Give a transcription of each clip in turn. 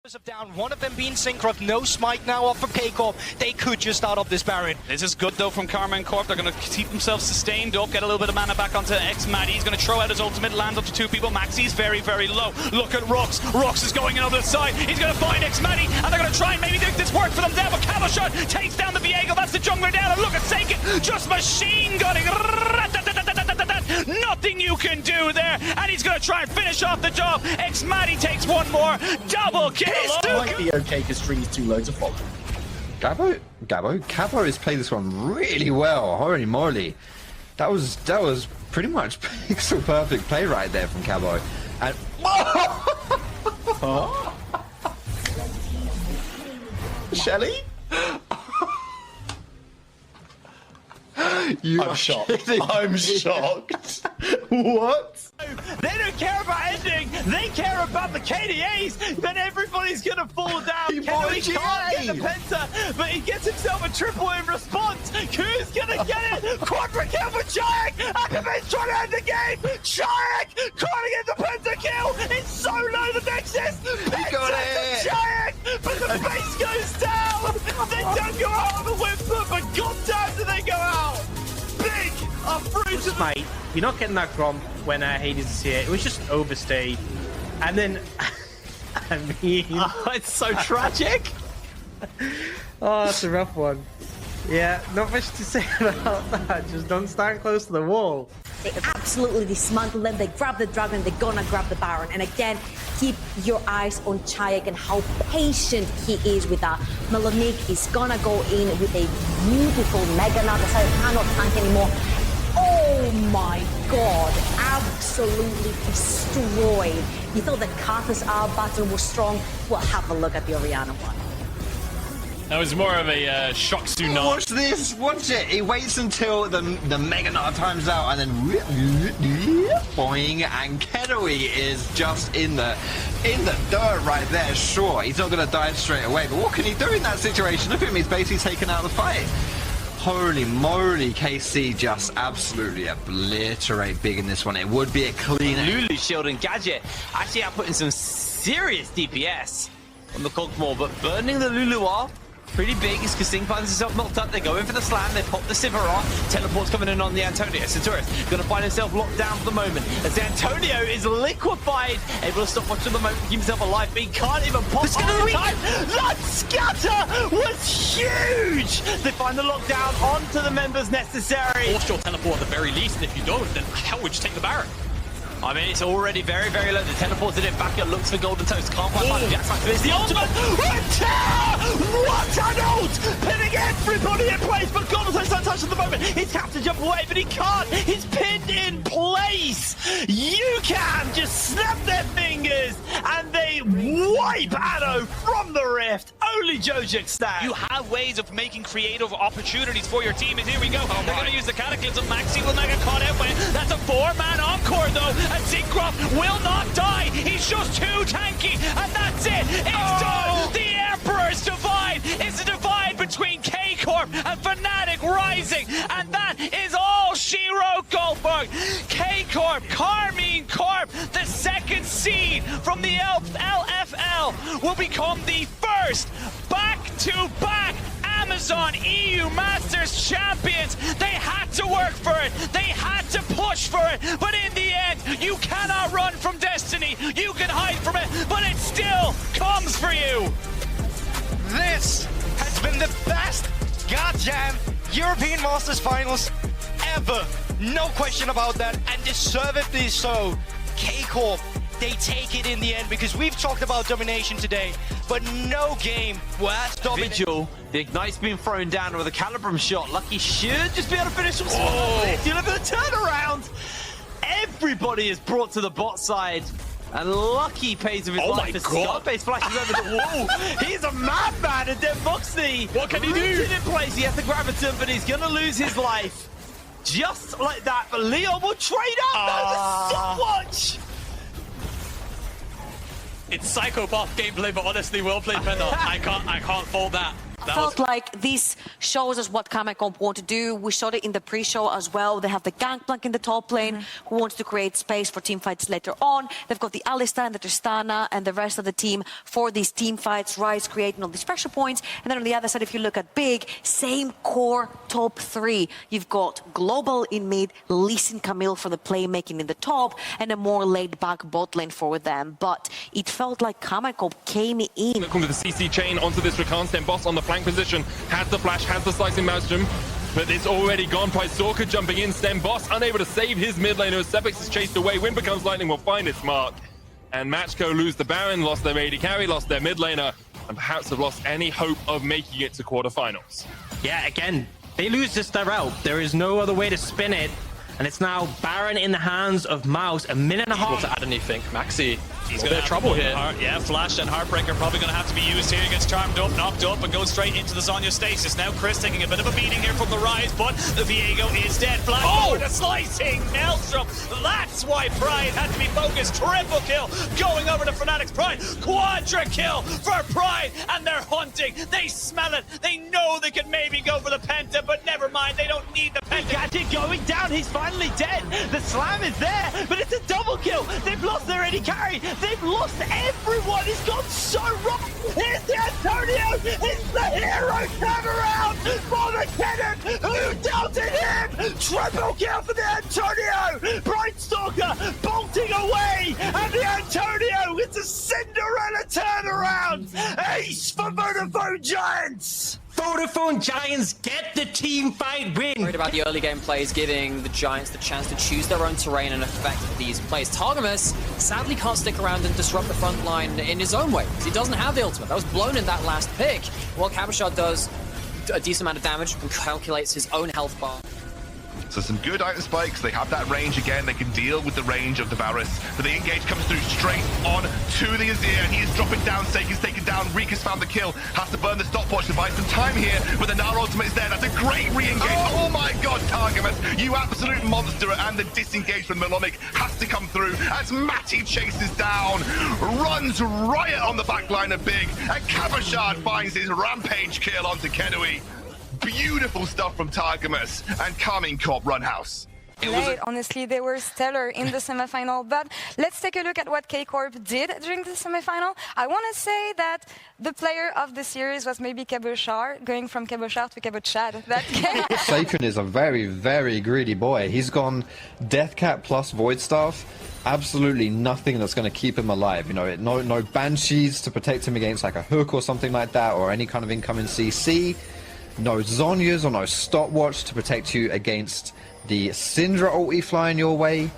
Of down, one of them being Cinkrof, no smite now off from K-Corp. They could just start up this Baron. This is good though from Karma and Corp. They're going to keep themselves sustained up, get a little bit of mana back onto X-Maddie. He's going to throw out his ultimate, land onto two people. Maxi's very, very low. Look at Rux. Rux is going another side. He's going to find X-Maddie, and they're going to try and maybe make this work for them there. But cabochard takes down the Viego. That's the jungler down. And look at Seiken just machine gunning. Nothing you can do there, and he's going to try and finish off the job. X-Maddie takes one more. Double kill. Might be okay because String is too low to follow. Cabo has played this one really well. Holy moly, that was pretty much pixel perfect play right there from Cabo. And Shelly, I'm shocked. I'm shocked. What? They don't care about ending, they care about the KDAs. Then everybody's gonna fall down. He can't get the Penta, but he gets himself a triple in response. Who's gonna get it? Quadrakill for CZAJEK! Akame's trying to end the game! CZAJEK trying to get the Penta kill! It's so low, the Nexus! Penta to CZAJEK! But the base goes down! They don't go out on the whimper, but goddamn do they go out! Big! A fruit of Mate, you're not getting that Grom when Hades is here. It was just overstayed. And then, I mean... Oh, it's so tragic! Oh, that's a rough one. Yeah, not much to say about that. Just don't stand close to the wall. They absolutely dismantle them. They grab the dragon. They're gonna grab the Baron. And again, keep your eyes on CZAJEK and how patient he is with that. Melonic is gonna go in with a beautiful Mega Knight. So he cannot tank anymore. Oh my god, absolutely destroyed. You thought that Karthus R battle was strong? Well, have a look at the Orianna one. That was more of a shock tsunami. watch this, watch it. He waits until the Mega Knight times out, and then boing, and Kedoi is just in the dirt right there. Sure, he's not gonna die straight away, but what can he do in that situation? Look at him, he's basically taken out the fight. Holy moly, KC just absolutely obliterate Big in this one. It would be a clean... Lulu, Shield, and Gadget actually outputting some serious DPS on the Kog'Maw, but burning the Lulu off, pretty big. Is Kasing finds himself knocked up. They go in for the slam. They pop the Sivir off. Teleport's coming in on the Antonio. Centurus going to find himself locked down for the moment. As Antonio is liquefied, able to stop watching the moment, keep himself alive, but he can't even pop on time. That scatter was huge. They find the lockdown onto the members necessary. Force your teleport at the very least, and if you don't, then how would you take the Baron? I mean, it's already very, very low. The teleported it back up, looks for Golden Toast. Can't quite find the Jack's back. There's the ultimate. Hantera! What an ult! Pinning everybody in place, but Golden Toast untouched at the moment. He's capped to jump away, but he can't. He's pinned in place. You can just snap their fingers, and they wipe Addo from the rift. Only CZAJEK stands. You have ways of making creative opportunities for your team, and here we go. They're going to use the Cataclysm. Maxi will not get caught out by it. That's a 4-man encore, though. And Cinkrof will not die. He's just too tanky, and that's it. It's done. The Emperor's divide is a divide between K-Corp and Fnatic Rising, and that is all she wrote, Goldberg. K-Corp, Carmine Corp, the second seed from the LFL, will become the first back-to-back Amazon Eumasters champions. They had to work for it. They had to push for it. But in the end, you cannot run from destiny. You can hide from it, but it still comes for you. This has been the best goddamn European Masters Finals ever. No question about that, and deservedly so. K-Corp, they take it in the end, because we've talked about domination today, but no game was dominated. Vigil, the Ignite's been thrown down with a Calibrum shot. Lucky should just be able to finish this one. You look at the turnaround. Everybody is brought to the bot side. And Lucky pays with his life as Scarface flashes over the wall. He's a madman, and then Moxie. What can he do? In place, he has the Graviton, but he's going to lose his life. Just like that, but Leon will trade up. The stopwatch. It's psychopath gameplay, but honestly, well played, PENTA. I can't fault that. I felt like this shows us what Kamekop want to do. We showed it in the pre-show as well. They have the Gangplank in the top lane who wants to create space for team fights later on. They've got the Alistar and the Tristana and the rest of the team for these team fights. Rise creating all these pressure points. And then on the other side, if you look at Big, same core top 3. You've got Global in mid, Lee Sin Camille for the playmaking in the top, and a more laid-back bot lane for them. But it felt like Kamekop came in. Come with the CC chain onto this Rakan, then Boss on the flank position, has the flash, has the slicing maelstrom, but it's already gone. Pysorka jumping in, Stem Boss unable to save his mid laner. Sepix is chased away. Wind Becomes Lightning will find its mark. And Matchco lose the Baron, lost their AD carry, lost their mid laner, and perhaps have lost any hope of making it to quarterfinals. Yeah, again, they lose this route. There is no other way to spin it. And it's now Baron in the hands of Mouse. A minute and a half. To add anything, Maxi. He's going to have trouble here. Yeah, Flash and Heartbreaker probably going to have to be used here. He gets charmed up, knocked up, and goes straight into the Zhonya stasis. Now Chris taking a bit of a beating here from the Rise, but the Viego is dead. Flash forward, a slicing Maelstrom. That's why Pride had to be focused. Triple kill going over to Fnatic's Pride. Quadrakill for Pride, and they're hunting. They smell it. They know they could maybe go for the Penta, but never mind. They don't need the Penta. Gadget going down. He's finally dead. The slam is there, but it's a double kill. They've lost their AD carry. They've lost everyone. It's gone so wrong. Here's the Antonio. It's the hero turnaround for the cannon. Who doubted him? Triple kill for the Antonio. Brightstalker bolting away. And the Antonio, it's a Cinderella turnaround. Ace for Vodafone Giants. Vodafone Giants get the team fight win. Worried about the early game plays, giving the Giants the chance to choose their own terrain and affect these plays. Targamas sadly can't stick around and disrupt the front line in his own way, because he doesn't have the ultimate. That was blown in that last pick. While cabochard does a decent amount of damage and calculates his own health bar. So some good item spikes. They have that range again. They can deal with the range of the Varus. But the engage comes through straight on to the Azir. He is dropping down. Saker's taken down. Rika's found the kill. Has to burn the stopwatch to buy some time here. But the Nara ultimate is there. That's a great re-engage. Oh my god, Targamas, you absolute monster. And the disengage from Melonic has to come through as Matty chases down. Runs riot on the backline of Big. And cabochard finds his rampage kill onto Kenui. Beautiful stuff from Targamas and Kamekop run house. Honestly, they were stellar in the semifinal, but let's take a look at what K-Corp did during the semifinal. I want to say that the player of the series was maybe cabochard, going from cabochard to cabochard. That game. Seikun is a very, very greedy boy. He's gone Deathcat plus Void Staff. Absolutely nothing that's going to keep him alive. You know, no Banshees to protect him against like a hook or something like that, or any kind of incoming CC. No Zhonyas or no stopwatch to protect you against the Syndra ulti flying your way.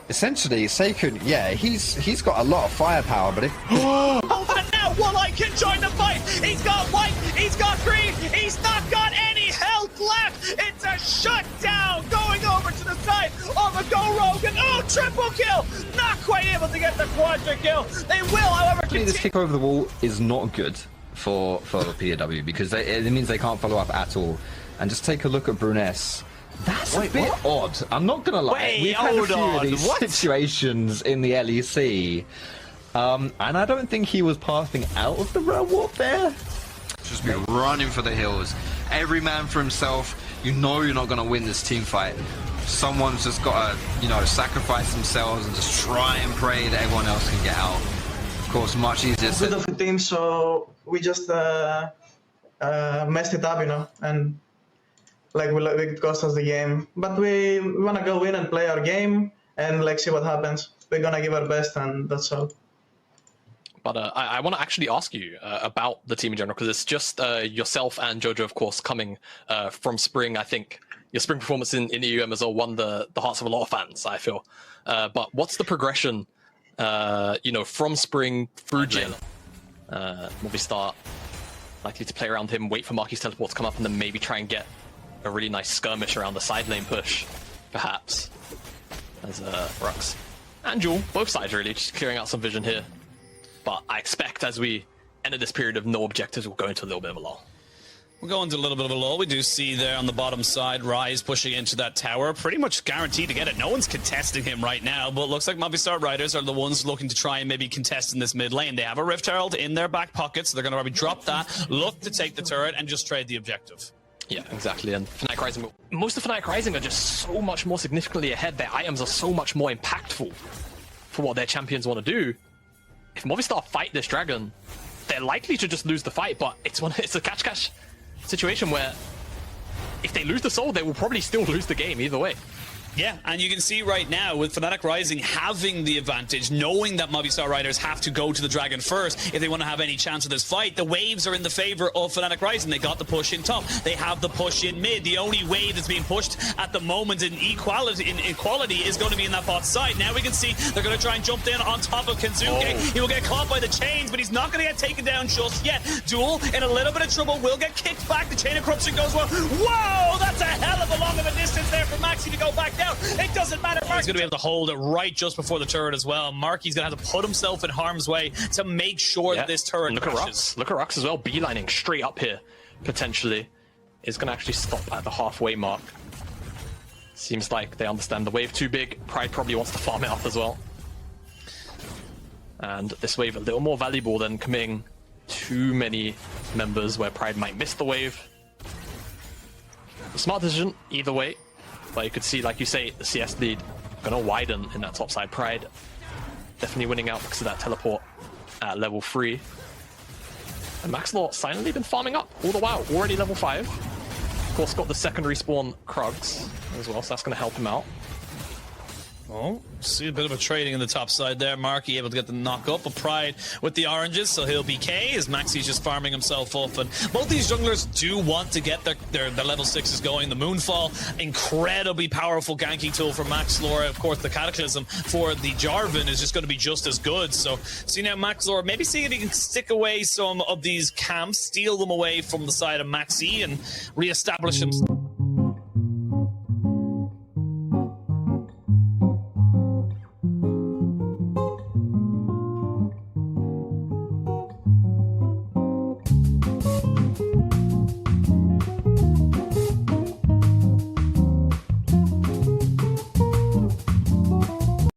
Essentially, Seikun, yeah, he's got a lot of firepower, but if... Hold it now, Walleye can join the fight! He's got white, he's got green, he's not got any health left! It's a shutdown going over to the side of a Go Rogue, and oh, triple kill! Not quite able to get the quadra kill. They will, however, continue. This kick over the wall is not good for POW, because it means they can't follow up at all. And just take a look at Bruness. That's a bit odd. I'm not gonna lie. We've had a few of these situations in the LEC, and I don't think he was passing out of the realm warp there. Just be running for the hills. Every man for himself. You know you're not gonna win this team fight. Someone's just gotta, you know, sacrifice themselves and just try and pray that everyone else can get out. Of course, much easier said. Good of the team, so we just messed it up, you know, and like it cost us the game. But we wanna go in and play our game and like see what happens. We're gonna give our best, and that's all. But I want to actually ask you about the team in general, because it's just yourself and Jojo, of course, coming from Spring. I think your Spring performance in EUM has all won the hearts of a lot of fans, I feel. But what's the progression, you know, from Spring through Jin? Will we start likely to play around him, wait for Marky's teleport to come up, and then maybe try and get a really nice skirmish around the side lane push, perhaps, as Rux and Jewel, both sides really, just clearing out some vision here. But I expect as we enter this period of no objectives, we'll go into a little bit of a lull. We're going to a little bit of a lull. We do see there on the bottom side, Rise pushing into that tower. Pretty much guaranteed to get it. No one's contesting him right now, but it looks like Movistar Riders are the ones looking to try and maybe contest in this mid lane. They have a Rift Herald in their back pocket, so they're going to probably drop that, look to take the turret, and just trade the objective. Yeah, exactly. And Fnatic Rising, most of Fnatic Rising are just so much more significantly ahead. Their items are so much more impactful for what their champions want to do. If Movistar fight this dragon, they're likely to just lose the fight, but it's a catch-catch situation where if they lose the soul, they will probably still lose the game either way. Yeah, and you can see right now with Fnatic Rising having the advantage, knowing that Movistar Riders have to go to the dragon first if they want to have any chance of this fight. The waves are in the favor of Fnatic Rising. They got the push in top. They have the push in mid. The only wave that's being pushed at the moment in equality is going to be in that bot side. Now we can see they're going to try and jump in on top of Kensuke. He will get caught by the chains, but he's not going to get taken down just yet. Duel in a little bit of trouble, will get kicked back. The chain of corruption goes well. Whoa, that's a hell of a long of a distance there for Maxi to go back down. It doesn't matter. He's going to be able to hold it right just before the turret as well. Marky's going to have to put himself in harm's way to make sure that this turret crashes. Look at Rux as well, beelining straight up here, potentially. Is going to actually stop at the halfway mark. Seems like they understand the wave too big. Pride probably wants to farm it up as well. And this wave a little more valuable than committing too many members where Pride might miss the wave. A smart decision either way. But you could see, like you say, the CS lead going to widen in that top side. Pride definitely winning out because of that teleport at level 3. And Maxlor silently been farming up all the while. Already level 5. Of course, got the secondary spawn Krugs as well, so that's going to help him out. Oh, see a bit of a trading in the top side there. Marky able to get the knock up of Pride with the oranges, so he'll BK as Maxi's just farming himself up. And both these junglers do want to get their level 6s going. The Moonfall, incredibly powerful ganking tool for Maxlor. Of course, the Cataclysm for the Jarvan is just going to be just as good. So see now Maxlor, maybe see if he can stick away some of these camps, steal them away from the side of Maxi and re-establish himself.